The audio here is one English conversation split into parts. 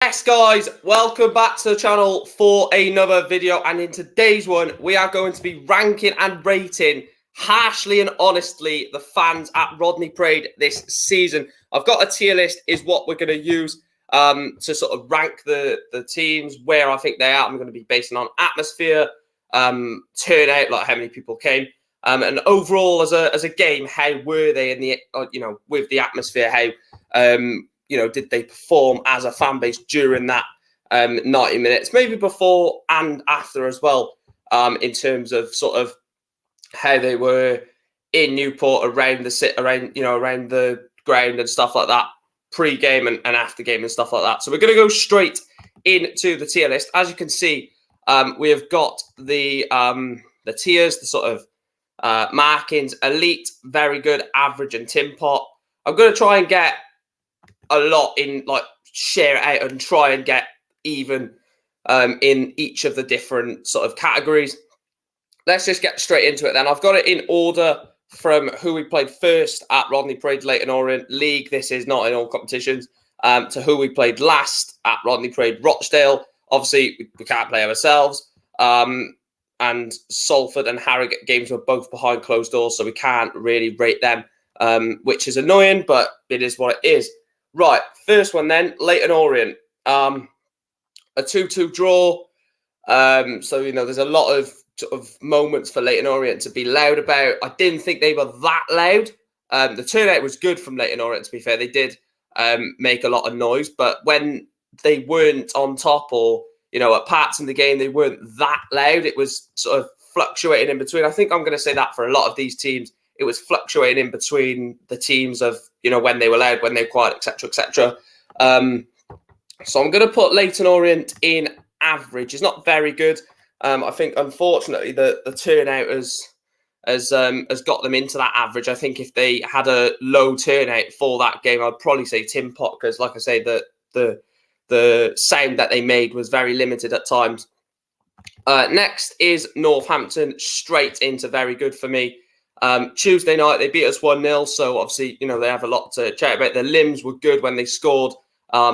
Yes, guys, welcome back to the channel for another video. And in today's one, we are going to be ranking and rating harshly and honestly the fans at Rodney Parade this season. I've got a tier list, is what we're going to use to sort of rank the teams, where I think they are. I'm going to be basing on atmosphere, turnout, like how many people came, and overall as a game, how were they in the with the atmosphere, how did they perform as a fan base during that 90 minutes, maybe before and after as well, in terms of sort of how they were in Newport, around the ground and stuff like that, pre-game and after game and stuff like that. So we're going to go straight into the tier list. As you can see, we have got the tiers, the sort of markings: elite, very good, average, and tin pot. I'm going to try and get a lot in, like, share it out and try and get even in each of the different sort of categories. Let's just get straight into it then. I've got it in order from who we played first at Rodney Parade Leyton Orient League. This is not in all competitions. To who we played last at Rodney Parade Rochdale. Obviously, we can't play ourselves. And Salford and Harrogate games were both behind closed doors, so we can't really rate them, which is annoying, but it is what it is. Right, first one then, Leyton Orient. A 2-2 draw. So, there's a lot of sort of moments for Leyton Orient to be loud about. I didn't think they were that loud. The turnout was good from Leyton Orient, to be fair. They did make a lot of noise, but when they weren't on top, or, at parts in the game, they weren't that loud. It was sort of fluctuating in between. I think I'm going to say that for a lot of these teams. It was fluctuating in between the teams of, when they were loud, when they were quiet, etc., etc. So I'm going to put Leyton Orient in average. It's not very good. I think, unfortunately, the turnout has got them into that average. I think if they had a low turnout for that game, I'd probably say tin pot, because, like I say, the sound that they made was very limited at times. Next is Northampton, straight into very good for me. Tuesday night, they beat us 1-0, so obviously, they have a lot to chat about. Their limbs were good when they scored.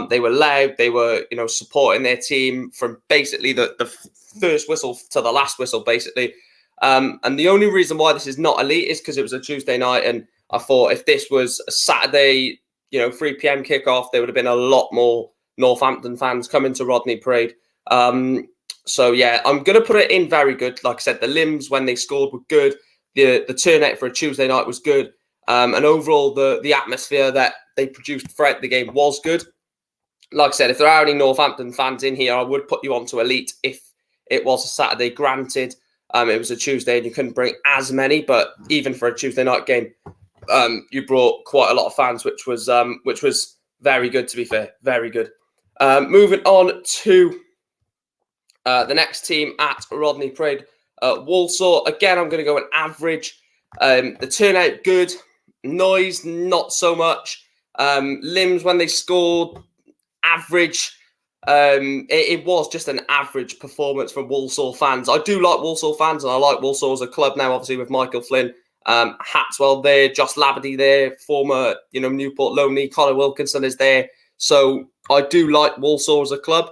They were loud. They were, supporting their team from basically the first whistle to the last whistle, basically. And the only reason why this is not elite is because it was a Tuesday night, and I thought if this was a Saturday, 3 p.m. kickoff, there would have been a lot more Northampton fans coming to Rodney Parade. So, yeah, I'm going to put it in very good. Like I said, the limbs when they scored were good. The turnout for a Tuesday night was good. And overall, the atmosphere that they produced throughout the game was good. Like I said, if there are any Northampton fans in here, I would put you onto elite if it was a Saturday. Granted, it was a Tuesday and you couldn't bring as many, but even for a Tuesday night game, you brought quite a lot of fans, which was very good, to be fair. Very good. Moving on to the next team at Rodney Parade, Walsall. Again, I'm going to go an average. The turnout good, noise not so much. Limbs when they scored, average. It was just an average performance from Walsall fans. I do like Walsall fans, and I like Walsall as a club now, obviously, with Michael Flynn, Hatswell there, Josh Labadie there, former Newport Lonely, Connor Wilkinson is there. So I do like Walsall as a club.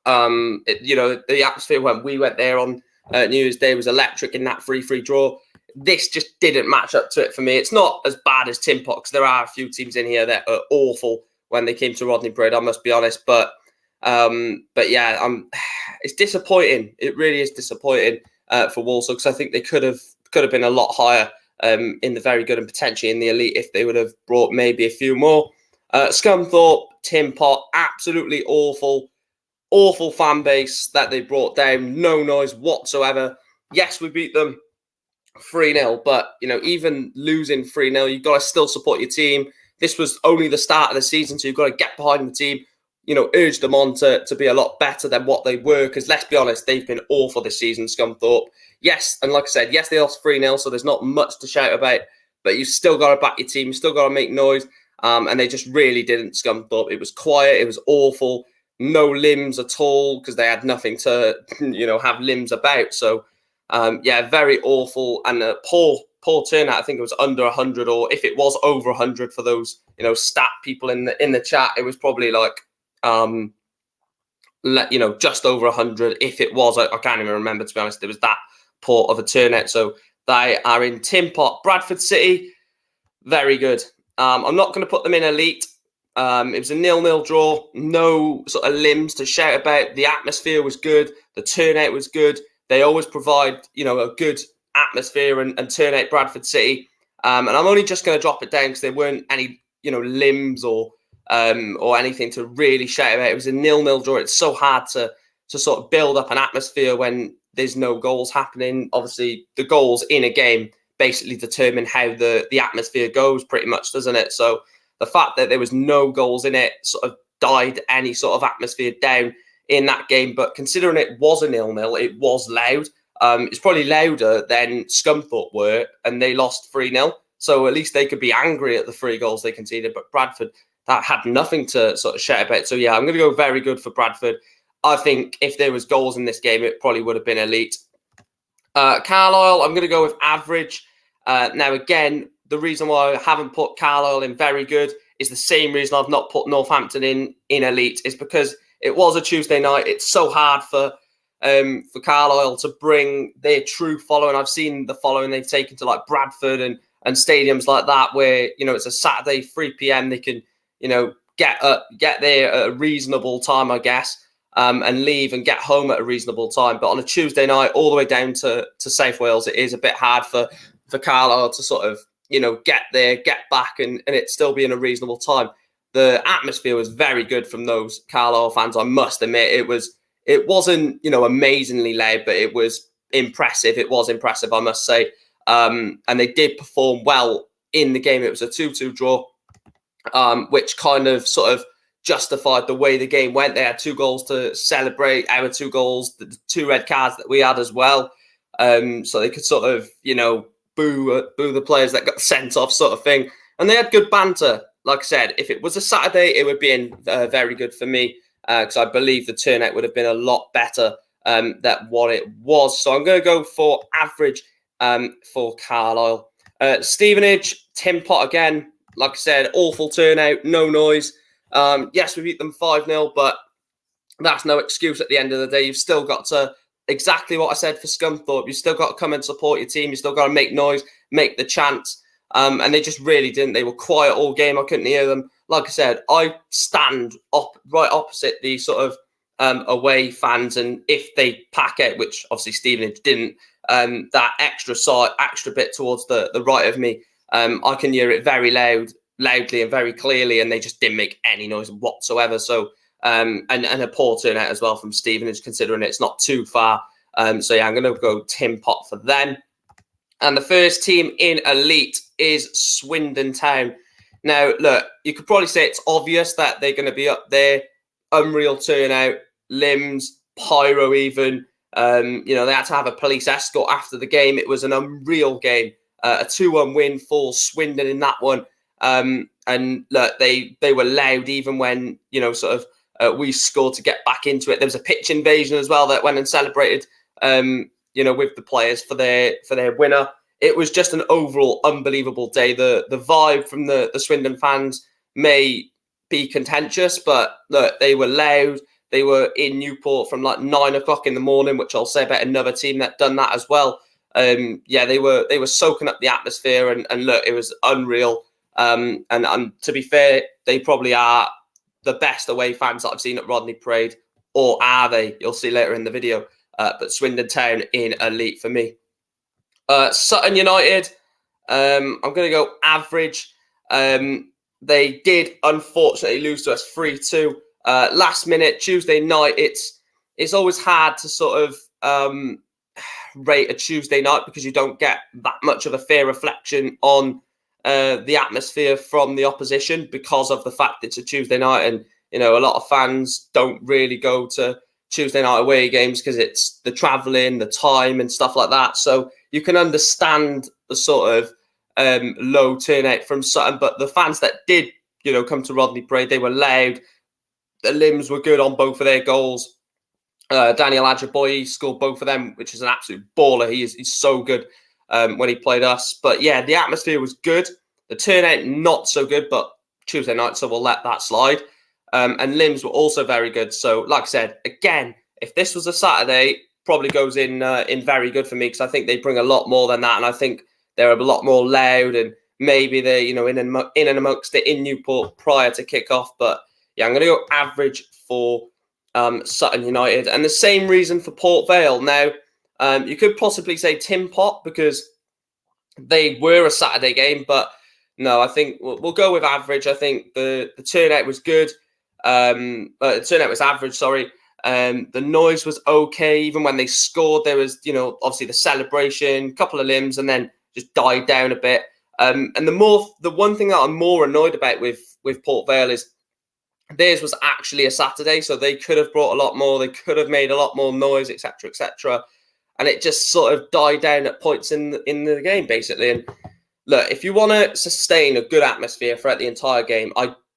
The atmosphere when we went there on New Year's Day was electric in that 3-3 draw. This just didn't match up to it for me. It's not as bad as tin pot, because there are a few teams in here that are awful when they came to Rodney Parade, I must be honest. But yeah, it's disappointing. It really is disappointing for Walsall, because I think they could have been a lot higher in the very good and potentially in the elite if they would have brought maybe a few more. Scunthorpe, tin pot, absolutely awful fan base that they brought down. No noise whatsoever. Yes, we beat them 3-0, but even losing 3-0, you've got to still support your team. This was only the start of the season, so you've got to get behind the team, urge them on to be a lot better than what they were, because let's be honest, they've been awful this season, Scunthorpe. Yes, and like I said, yes, they lost 3-0, so there's not much to shout about, but you've still got to back your team, you've still got to make noise, and they just really didn't, Scunthorpe. It was quiet, it was awful, no limbs at all, because they had nothing to, have limbs about. So, yeah, very awful, and a poor turnout. I think it was under 100, or if it was over 100 for those, stat people in the chat, it was probably like just over 100. If it was, I can't even remember, to be honest. It was that poor of a turnout. So they are in Tin Pot. Bradford City, very good. I'm not going to put them in elite. It was a 0-0 draw. No sort of limbs to shout about. The atmosphere was good. The turnout was good. They always provide, a good atmosphere and turnout, Bradford City. And I'm only just going to drop it down because there weren't any, limbs or anything to really shout about. It was a 0-0 draw. It's so hard to sort of build up an atmosphere when there's no goals happening. Obviously, the goals in a game basically determine how the atmosphere goes, pretty much, doesn't it? So the fact that there was no goals in it sort of died any sort of atmosphere down in that game. But considering it was a 0-0, it was loud. It's probably louder than Scunthorpe were, and they lost 3-0. So at least they could be angry at the 3 goals they conceded. But Bradford, that had nothing to sort of shout about. So yeah, I'm going to go very good for Bradford. I think if there was goals in this game, it probably would have been elite. Carlisle, I'm going to go with average. Now, again, the reason why I haven't put Carlisle in very good is the same reason I've not put Northampton in elite, is because it was a Tuesday night. It's so hard for Carlisle to bring their true following. I've seen the following they've taken to like Bradford and stadiums like that, where it's a Saturday 3 p.m. They can get there at a reasonable time, I guess, and leave and get home at a reasonable time. But on a Tuesday night, all the way down to South Wales, it is a bit hard for Carlisle to sort of get there, get back, and it still be in a reasonable time. The atmosphere was very good from those Carlisle fans, I must admit. It wasn't amazingly loud, but it was impressive. It was impressive, I must say. And they did perform well in the game. It was a 2-2 draw, which kind of sort of justified the way the game went. They had 2 goals to celebrate, our 2 goals, the 2 red cards that we had as well. So they could sort of, boo the players that got sent off, sort of thing. And they had good banter. Like I said, if it was a Saturday, it would be in very good for me, because I believe the turnout would have been a lot better than what it was. So I'm going to go for average for Carlisle. Stevenage, Tin Pot again. Like I said, awful turnout, no noise. Yes, we beat them 5-0, but that's no excuse at the end of the day. You've still got to, exactly what I said for Scunthorpe, you've still got to come and support your team. You've still got to make noise, make the chants. And they just really didn't. They were quiet all game. I couldn't hear them. Like I said, I stand right opposite the sort of away fans, and if they pack out, which obviously Stevenage didn't, that extra bit towards the right of me, I can hear it very loudly and very clearly, and they just didn't make any noise whatsoever. So and a poor turnout as well from Stevenage, considering it's not too far. So yeah, I'm going to go Tin Pot for them. And the first team in elite is Swindon Town. Now, look, you could probably say it's obvious that they're going to be up there. Unreal turnout, limbs, pyro even. They had to have a police escort after the game. It was an unreal game. A 2-1 win for Swindon in that one. And look, they were loud even when, we scored to get back into it. There was a pitch invasion as well that went and celebrated, with the players for their winner. It was just an overall unbelievable day. The vibe from the Swindon fans may be contentious, but look, they were loud. They were in Newport from like 9 o'clock in the morning, which I'll say about another team that done that as well. They were soaking up the atmosphere, and look, it was unreal. And to be fair, they probably are the best away fans that I've seen at Rodney Parade, or are they? You'll see later in the video. But Swindon Town in elite for me. Sutton United, I'm going to go average. They did unfortunately lose to us 3-2 last minute Tuesday night. It's always hard to sort of rate a Tuesday night because you don't get that much of a fair reflection on the atmosphere from the opposition because of the fact it's a Tuesday night, and a lot of fans don't really go to Tuesday night away games because it's the travelling, the time and stuff like that. So you can understand the sort of low turnout from Sutton, but the fans that did, come to Rodney Parade, they were loud. The limbs were good on both of their goals. Daniel Ajiboye scored both of them, which is an absolute baller. He's so good when he played us. But yeah, the atmosphere was good. The turnout, not so good, but Tuesday night, so we'll let that slide. and limbs were also very good. So, like I said, again, if this was a Saturday, probably goes in very good for me, because I think they bring a lot more than that, and I think they're a lot more loud, and maybe they're in and amongst it in Newport prior to kick off. But yeah, I'm going to go average for Sutton United, and the same reason for Port Vale. Now, you could possibly say Tin Pot because they were a Saturday game, but no, I think we'll go with average. I think the turnout was good. The turnout was average, sorry. The noise was okay. Even when they scored, there was, obviously the celebration, couple of limbs, and then just died down a bit. And the one thing that I'm more annoyed about with Port Vale is theirs was actually a Saturday, so they could have brought a lot more. They could have made a lot more noise, etc., etc. And it just sort of died down at points in the game, basically. And look, if you want to sustain a good atmosphere throughout the entire game,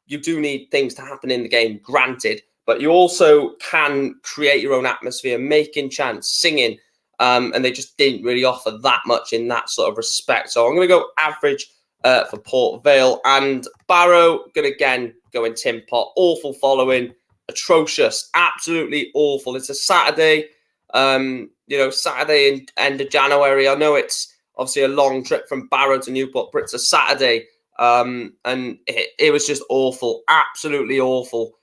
you do need things to happen in the game, granted, but you also can create your own atmosphere, making chants, singing, and they just didn't really offer that much in that sort of respect. So I'm going to go average for Port Vale. And Barrow, going to again go in Tin Pot. Awful following, atrocious, absolutely awful. It's a Saturday, Saturday in end of January. I know it's obviously a long trip from Barrow to Newport, but it's a Saturday. And it was just awful, absolutely awful.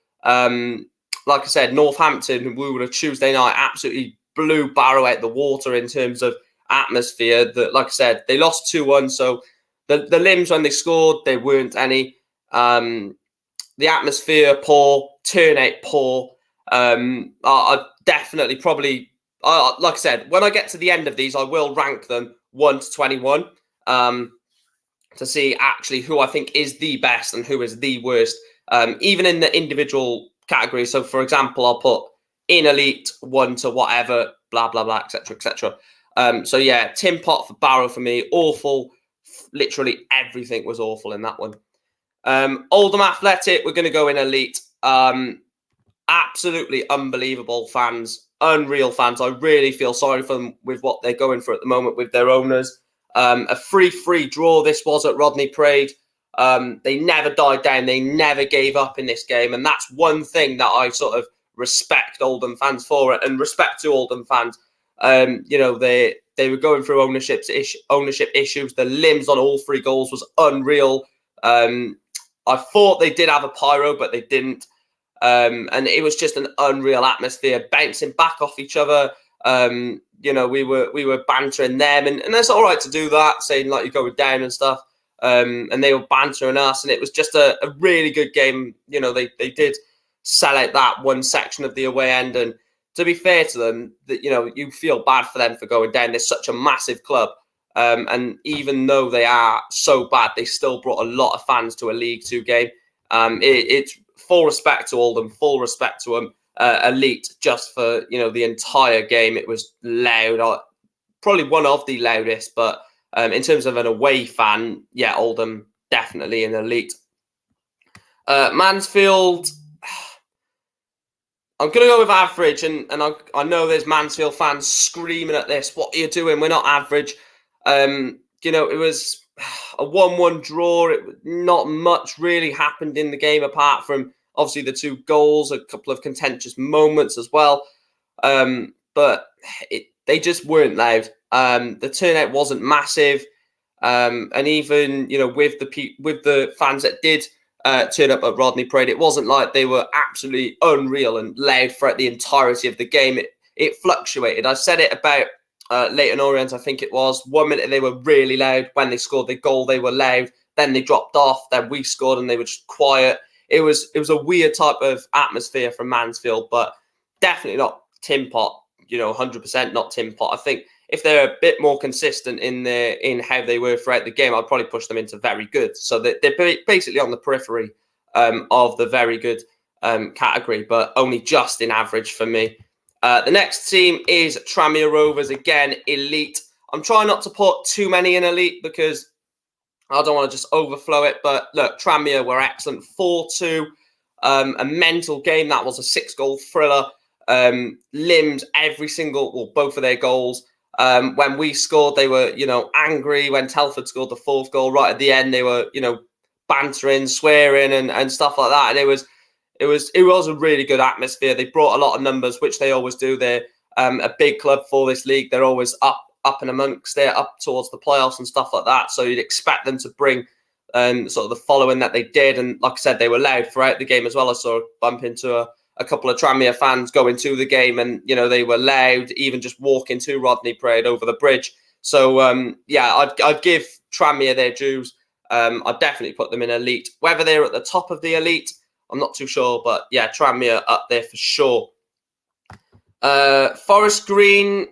Like I said, Northampton, we were a Tuesday night, absolutely blew Barrow out the water in terms of atmosphere. Like I said, they lost 2-1. So the limbs, when they scored, there weren't any. The atmosphere poor, turnout poor. I definitely probably, like I said, when I get to the end of these, I will rank them 1 to 21 to see actually who I think is the best and who is the worst, even in the individual categories. So, for example, I'll put in elite 1 to whatever, blah, blah, blah, etc., etc. So, yeah, Tin Pot for Barrow for me, awful. Literally everything was awful in that one. Oldham Athletic, we're going to go in elite. Absolutely unbelievable fans, unreal fans. I really feel sorry for them with what they're going through at the moment with their owners. A 3-3 draw this was at Rodney Parade. They never died down. They never gave up in this game. And that's one thing that I sort of respect Oldham fans for, and respect to Oldham fans. They were going through ownership issues. The limbs on all 3 goals was unreal. I thought they did have a pyro, but they didn't. And it was just an unreal atmosphere, bouncing back off each other. We were bantering them, and that's all right to do that, saying like you're going down and stuff. And they were bantering us, and it was just a really good game. They did sell out that one section of the away end, and to be fair to them, that you feel bad for them for going down. They're such a massive club, and even though they are so bad, they still brought a lot of fans to a League Two game. It's full respect to all them, full respect to them. Elite, just for the entire game, it was loud. Probably one of the loudest, but in terms of an away fan, yeah, Oldham definitely an elite. Mansfield, I'm going to go with average, and I know there's Mansfield fans screaming at this. What are you doing? We're not average. It was a 1-1 draw. Not much really happened in the game apart from obviously the 2 goals, a couple of contentious moments as well. But they just weren't loud. The turnout wasn't massive. And even, with the fans that did turn up at Rodney Parade, it wasn't like they were absolutely unreal and loud throughout the entirety of the game. It fluctuated. I said it about Leyton Orient, I think it was. 1 minute they were really loud. When they scored the goal, they were loud. Then they dropped off. Then we scored and they were just quiet. It was a weird type of atmosphere from Mansfield, but definitely not Tin Pot. 100% not Tin Pot. I think if they're a bit more consistent in how they were throughout the game, I'd probably push them into very good. So they're basically on the periphery of the very good category, but only just in average for me. The next team is Tranmere Rovers, again, elite. I'm trying not to put too many in elite because I don't want to just overflow it. But look, Tranmere were excellent. 4-2, a mental game. That was a 6-goal thriller. Limbed both of their goals. When we scored, they were, angry. When Telford scored the 4th goal right at the end, they were, bantering, swearing and stuff like that. And it was a really good atmosphere. They brought a lot of numbers, which they always do. They're a big club for this league. They're always up and amongst there, up towards the playoffs and stuff like that. So you'd expect them to bring sort of the following that they did. And like I said, they were loud throughout the game as well. I saw a bump into a couple of Tranmere fans going to the game, and they were loud, even just walking to Rodney Parade over the bridge. So I'd give Tranmere their dues. I'd definitely put them in elite. Whether they're at the top of the elite, I'm not too sure, but yeah, Tranmere up there for sure. Forest Green,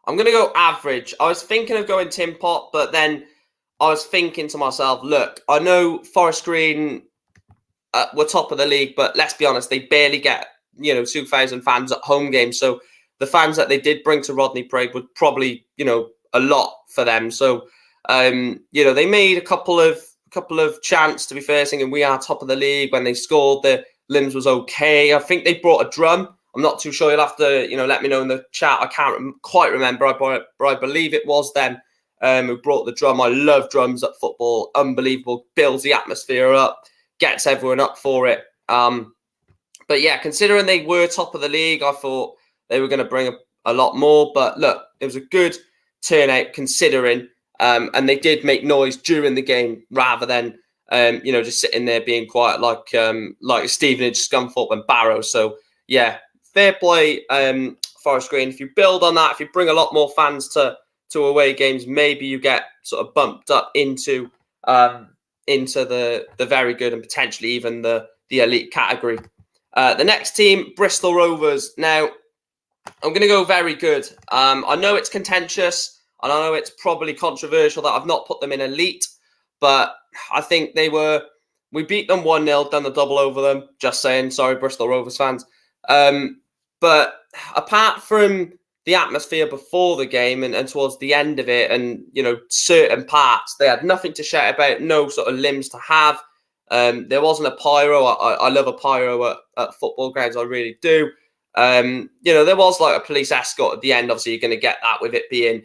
I'm going to go average. I was thinking of going Tin Pot, but then I was thinking to myself, look, I know Forest Green were top of the league, but let's be honest, they barely get 2,000 fans at home games. So the fans that they did bring to Rodney Parade would probably a lot for them. So they made a couple of chants, to be fair, singing "We Are Top of the League" when they scored. The Limbs was okay. I think they brought a drum. I'm not too sure. You'll have to let me know in the chat. I can't quite remember, but I believe it was them who brought the drum. I love drums at football. Unbelievable. Builds the atmosphere up, gets everyone up for it. But yeah, considering they were top of the league, I thought they were going to bring a lot more. But look, it was a good turnout considering. And they did make noise during the game rather than just sitting there being quiet like Stevenage, Scunthorpe and Barrow. So yeah, fair play, Forest Green. If you build on that, if you bring a lot more fans to away games, maybe you get sort of bumped up into the very good and potentially even the elite category. The next team, Bristol Rovers. Now, I'm going to go very good. I know it's contentious. And I know it's probably controversial that I've not put them in elite, but I think we beat them 1-0, done the double over them. Just saying, sorry, Bristol Rovers fans. But apart from the atmosphere before the game and towards the end of it and, certain parts, they had nothing to shout about, no sort of limbs to have. There wasn't a pyro. I love a pyro at football grounds. I really do. There was like a police escort at the end. Obviously, you're going to get that with it being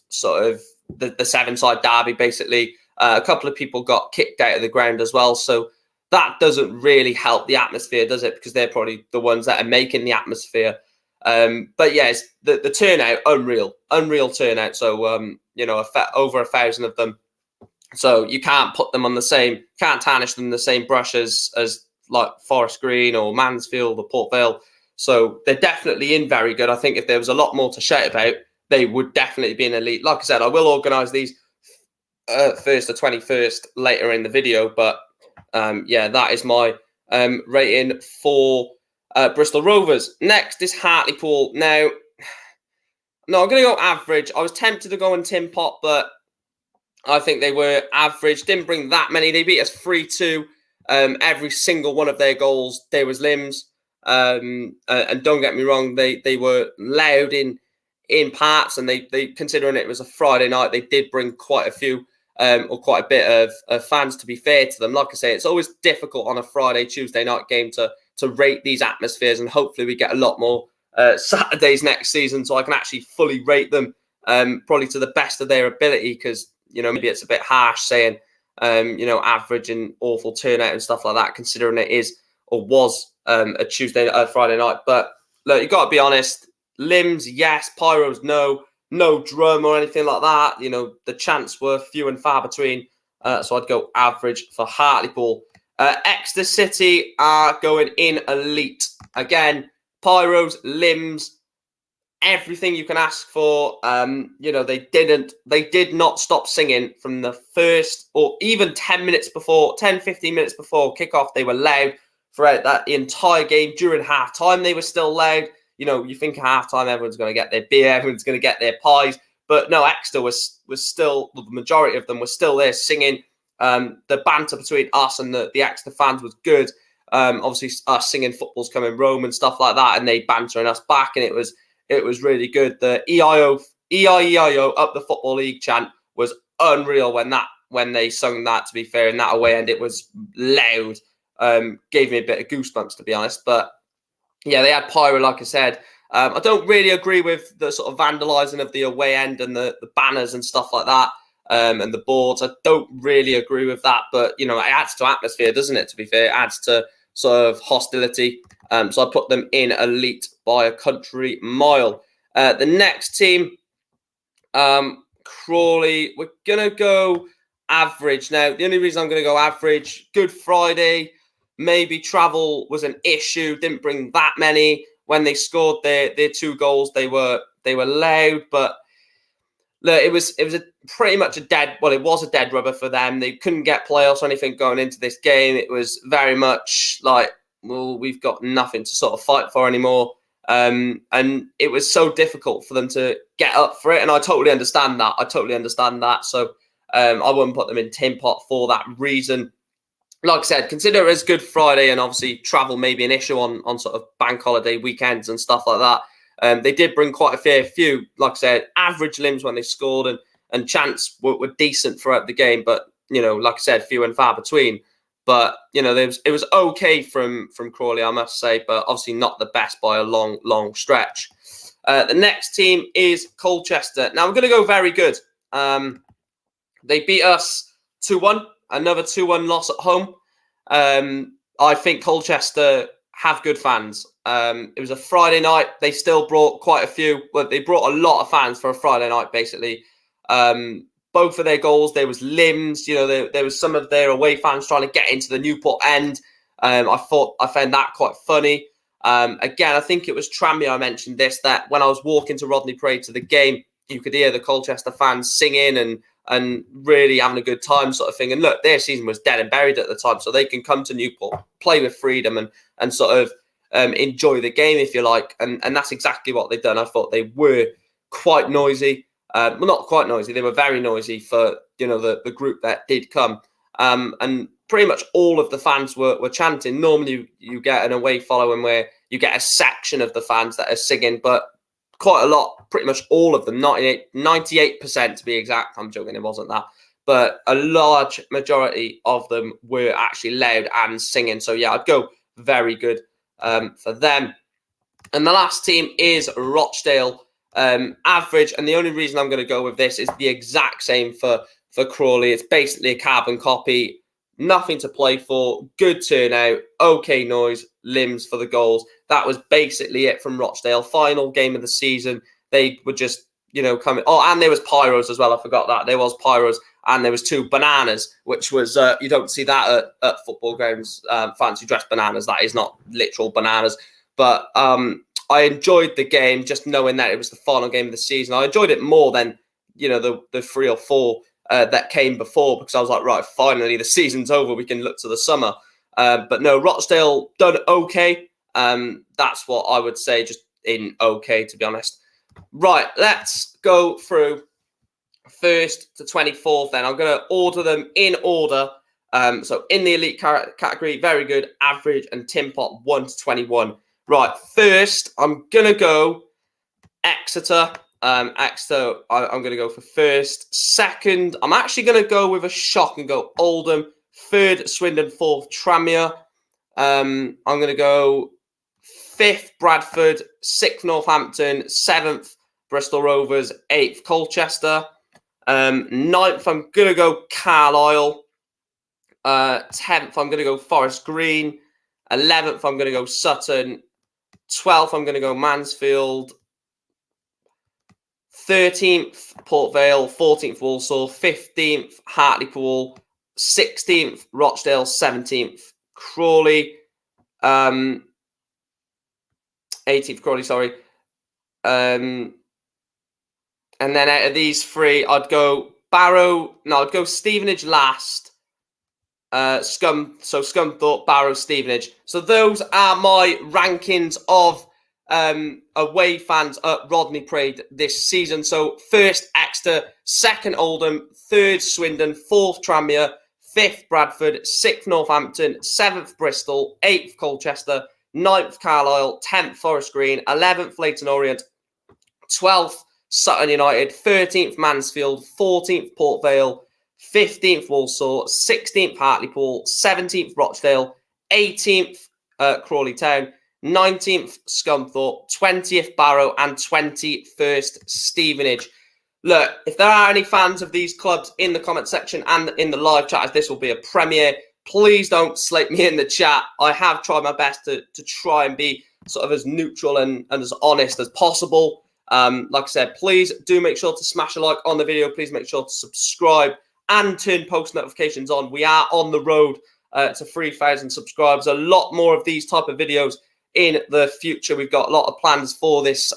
sort of the seven-side derby, basically. A couple of people got kicked out of the ground as well. So that doesn't really help the atmosphere, does it? Because they're probably the ones that are making the atmosphere. But yes, the turnout, unreal turnout. So, over 1,000 of them. So you can't put them on can't tarnish them the same brush as like Forest Green or Mansfield or Port Vale. So they're definitely in very good. I think if there was a lot more to shout about, they would definitely be an elite. Like I said, I will organise these 1st to 21st later in the video. But that is my rating for Bristol Rovers. Next is Hartlepool. Now, no, I'm going to go average. I was tempted to go in Tin Pot, but I think they were average. Didn't bring that many. They beat us 3-2. Every single one of their goals, there was limbs. And don't get me wrong, they were loud in parts, and they considering it was a Friday night, they did bring quite a few or quite a bit of fans, to be fair to them. Like I say, it's always difficult on a Friday, Tuesday night game to rate these atmospheres, and hopefully we get a lot more Saturdays next season so I can actually fully rate them probably to the best of their ability, because maybe it's a bit harsh saying average and awful turnout and stuff like that, considering it is or was a Friday night. But look, you got to be honest. Limbs, yes. Pyros, no. No drum or anything like that. The chants were few and far between. So I'd go average for Hartlepool. Exeter City are going in elite. Again, pyros, limbs, everything you can ask for. They did not stop singing from the first or even 10, 15 minutes before kickoff. They were loud throughout that entire game. During half time, they were still loud. You think at halftime everyone's going to get their beer, everyone's going to get their pies, but no, Exeter was still, the majority of them were still there singing. The banter between us and the Exeter fans was good. Obviously, us singing "Football's Coming Rome" and stuff like that, and they bantering us back, and it was really good. The EIEIO up the Football League chant was unreal when they sung that. To be fair, in that away end, it was loud. Gave me a bit of goosebumps, to be honest, but. Yeah, they had pyro, like I said. I don't really agree with the sort of vandalising of the away end and the banners and stuff like that. and the boards. I don't really agree with that, but it adds to atmosphere, doesn't it? To be fair, it adds to sort of hostility. So I put them in elite by a country mile. The next team, Crawley, we're gonna go average. Now, the only reason I'm gonna go average, Good Friday, maybe travel was an issue, didn't bring that many. When they scored their 2 goals, they were loud, but look, it was pretty much a dead rubber for them. They couldn't get playoffs or anything going into this game. It was very much like, well, we've got nothing to sort of fight for anymore. And it was so difficult for them to get up for it. And I totally understand that. So I wouldn't put them in tin pot for that reason. Like I said, consider it as Good Friday, and obviously travel may be an issue on sort of bank holiday weekends and stuff like that. They did bring quite a fair few, like I said, average limbs when they scored, and chance were decent throughout the game. But, like I said, few and far between. But, it was okay from Crawley, I must say, but obviously not the best by a long, long stretch. The next team is Colchester. Now, I'm going to go very good. They beat us 2-1, another 2-1 loss at home. I think Colchester have good fans. It was a Friday night. They still brought quite a few. Well, they brought a lot of fans for a Friday night, basically. Both of their goals, there was limbs. There was some of their away fans trying to get into the Newport end. I found that quite funny. Again, I think it was Tranmere, I mentioned this, that when I was walking to Rodney Parade to the game, you could hear the Colchester fans singing and really having a good time, sort of thing. And look, their season was dead and buried at the time, so they can come to Newport, play with freedom, and sort of enjoy the game, if you like. And that's exactly what they've done. I thought they were quite noisy. Well, not quite noisy. They were very noisy for the group that did come. And pretty much all of the fans were chanting. Normally, you get an away following where you get a section of the fans that are singing, but quite a lot, pretty much all of them, 98% to be exact. I'm joking, it wasn't that. But a large majority of them were actually loud and singing. So, yeah, I'd go very good for them. And the last team is Rochdale, average. And the only reason I'm going to go with this is the exact same for Crawley. It's basically a carbon copy. Nothing to play for, good turnout, okay noise, limbs for the goals. That was basically it from Rochdale. Final game of the season. They were just, coming. Oh, and there was pyros as well. I forgot that. There was pyros, and there was 2 bananas, which was, you don't see that at football grounds, fancy dress bananas. That is not literal bananas. But I enjoyed the game, just knowing that it was the final game of the season. I enjoyed it more than, the 3 or 4 that came before, because I was like, right, finally the season's over. We can look to the summer. But no, Rochdale done okay. That's what I would say, just in okay, to be honest. Right, let's go through 1st to 24th then. I'm going to order them in order. So in the elite category, very good, average, and tin pot 1 to 21. Right, first, I'm going to go Exeter. Exeter, I'm going to go for first. Second, I'm actually going to go with a shock and go Oldham. Third, Swindon. Fourth, Tranmere. I'm going to go 5th, Bradford. 6th, Northampton. 7th, Bristol Rovers. 8th, Colchester. 9th, I'm going to go Carlisle. 10th, I'm going to go Forest Green. 11th, I'm going to go Sutton. 12th, I'm going to go Mansfield. 13th, Port Vale. 14th, Walsall. 15th, Hartlepool. 16th, Rochdale. 17th, Crawley. 18th, Crawley, sorry. And then out of these 3, I'd go I'd go Stevenage last. Scunthorpe, Barrow, Stevenage. So those are my rankings of away fans at Rodney Parade this season. So 1st, Exeter. 2nd, Oldham. 3rd, Swindon. 4th, Tranmere. 5th, Bradford. 6th, Northampton. 7th, Bristol. 8th, Colchester. 9th, Carlisle. 10th, Forest Green. 11th, Leyton Orient. 12th, Sutton United. 13th, Mansfield. 14th, Port Vale. 15th, Walsall. 16th, Hartlepool. 17th, Rochdale. 18th, Crawley Town. 19th, Scunthorpe. 20th, Barrow. And 21st, Stevenage. Look, if there are any fans of these clubs in the comment section and in the live chat, as this will be a premiere, please don't slate me in the chat. I have tried my best to try and be sort of as neutral and as honest as possible. Like I said, please do make sure to smash a like on the video. Please make sure to subscribe and turn post notifications on. We are on the road to 3,000 subscribers. A lot more of these type of videos in the future. We've got a lot of plans for this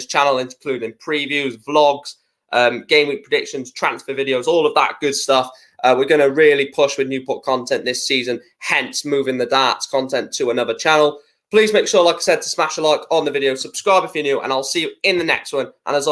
channel, including previews, vlogs, game week predictions, transfer videos, all of that good stuff. We're going to really push with Newport content this season, hence moving the darts content to another channel. Please make sure, like I said, to smash a like on the video, subscribe if you're new, and I'll see you in the next one. And as always,